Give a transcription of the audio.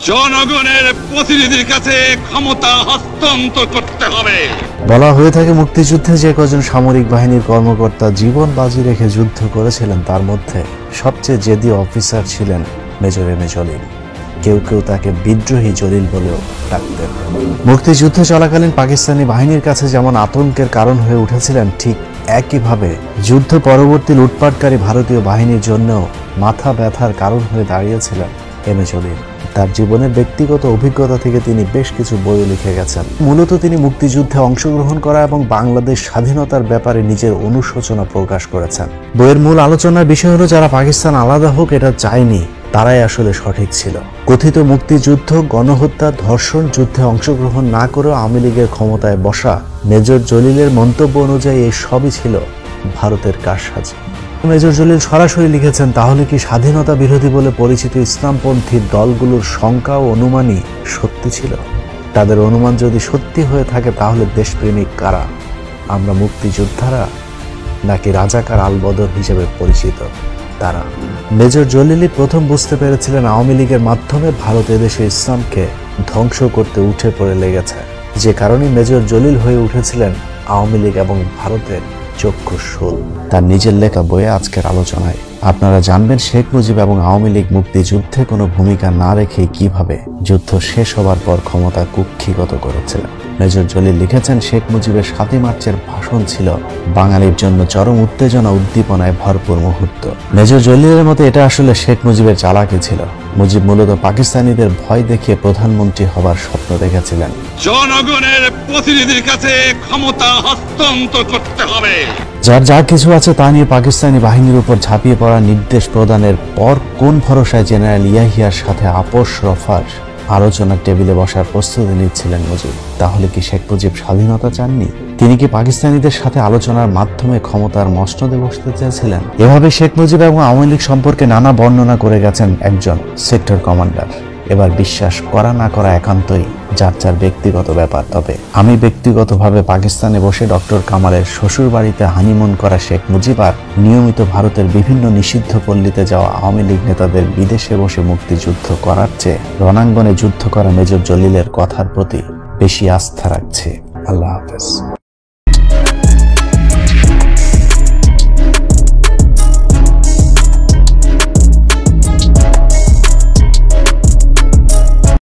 জনগণের প্রতিনিধির কাছে ক্ষমতা হস্তান্তর করতে হবে। বলা হয়ে থাকে মুক্তিযুদ্ধে যে কজন সামরিক বাহিনীর কর্মকর্তা জীবন বাজি রেখে যুদ্ধ করেছিলেন তার মধ্যে সবচেয়ে জেদি অফিসার ছিলেন মেজর এম এ জলিল। কেউ কেউ তাকে বিদ্রোহী জলিল বলেও ডাকতেন। মুক্তিযুদ্ধ চলাকালীন পাকিস্তানি বাহিনীর কাছে যেমন আতঙ্কের কারণ হয়ে উঠেছিলেন, ঠিক একইভাবে যুদ্ধ পরবর্তী লুটপাটকারী ভারতীয় বাহিনীর জন্য মাথা ব্যথার কারণ হয়ে দাঁড়িয়েছিলেন এম এ জলিল। তার জীবনের ব্যক্তিগত অভিজ্ঞতা থেকে তিনি বেশ কিছু বইও লিখে গেছেন। মূলত তিনি মুক্তিযুদ্ধে অংশগ্রহণ করা এবং বাংলাদেশ স্বাধীনতার ব্যাপারে নিজের অনুশোচনা প্রকাশ করেছেন। বইয়ের মূল আলোচনার বিষয় হলো, যারা পাকিস্তান আলাদা হোক এটা চায়নি তারাই আসলে সঠিক ছিল। কথিত মুক্তিযুদ্ধ, গণহত্যা, ধর্ষণ যুদ্ধে অংশগ্রহণ না করেও আওয়ামী লীগের ক্ষমতায় বসা মেজর জলিলের মন্তব্য অনুযায়ী এই সবই ছিল ভারতের কারসাজি। মেজর জলিল সরাসরি লিখেছেন, তাহলে কি স্বাধীনতা বিরোধী বলে পরিচিত ইসলামপন্থী দলগুলোর শঙ্কা ও অনুমানই সত্যি ছিল? তাদের অনুমান যদি সত্যি হয়ে থাকে তাহলে দেশপ্রেমিক কারা? আমরা মুক্তিযোদ্ধারা নাকি রাজাকার আলবদর হিসেবে পরিচিত তারা? মেজর জলিলই প্রথম বুঝতে পেরেছিলেন আওয়ামী লীগের মাধ্যমে ভারত এদেশে ইসলামকে ধ্বংস করতে উঠে পড়ে লেগেছে। যে কারণে মেজর জলিল হয়ে উঠেছিলেন আওয়ামী লীগ এবং ভারতের চক্ষুশূল। তার নিজের লেখা বইয়ে আজকের আলোচনায় আপনারা জানবেন শেখ মুজিব এবং আওয়ামী লীগ মুক্তিযুদ্ধে কোনো ভূমিকা না রেখে কিভাবে যুদ্ধ শেষ হবার পর ক্ষমতা কুক্ষিগত করেছিলেন। মেজর জলিল লিখেছেন, শেখ মুজিবের ৭ই মার্চের ভাষণ ছিল বাঙালির জন্য চরম উত্তেজনা উদ্দীপনায় ভরপুর মুহূর্ত। মেজর জলিলের মতে এটা আসলে শেখ মুজিবের চালাকি ছিল। মুজিব মূলত পাকিস্তানিদের ভয় দেখিয়ে প্রধানমন্ত্রী হবার স্বপ্ন দেখেছিলেন। জনগণের প্রতিনিধির কাছে ক্ষমতা হস্তান্তর করতে হবে। যার যা কিছু আছে তা নিয়ে পাকিস্তানি বাহিনীর উপর ঝাঁপিয়ে পড়ার নির্দেশ প্রদানের পর কোন ভরসায় জেনারেল ইয়াহিয়ার সাথে আপোষ রফার আলোচনার টেবিলে বসার প্রস্তুতি নিচ্ছিলেন মুজিব? তাহলে কি শেখ মুজিব স্বাধীনতা চাননি? তিনি কি পাকিস্তানিদের সাথে আলোচনার মাধ্যমে ক্ষমতার মসনদে বসতে চেয়েছিলেন? এভাবে শেখ মুজিব এবং আওয়ামী লীগ সম্পর্কে নানা বর্ণনা করে গেছেন একজন সেক্টর কমান্ডার। এবার বিশ্বাস করা না করা একান্তই যার যার ব্যক্তিগত ব্যাপার। তবে আমি ব্যক্তিগতভাবে পাকিস্তানে বসে ডক্টর কামালের শ্বশুর বাড়িতে হানিমুন করা শেখ মুজিব আর নিয়মিত ভারতের বিভিন্ন নিষিদ্ধ পল্লীতে যাওয়া আওয়ামী লীগ নেতাদের বিদেশে বসে মুক্তিযুদ্ধ করার চেয়ে রণাঙ্গনে যুদ্ধ করা মেজর জলিলের কথার প্রতি বেশি আস্থা রাখছি। আল্লাহ হাফেজ।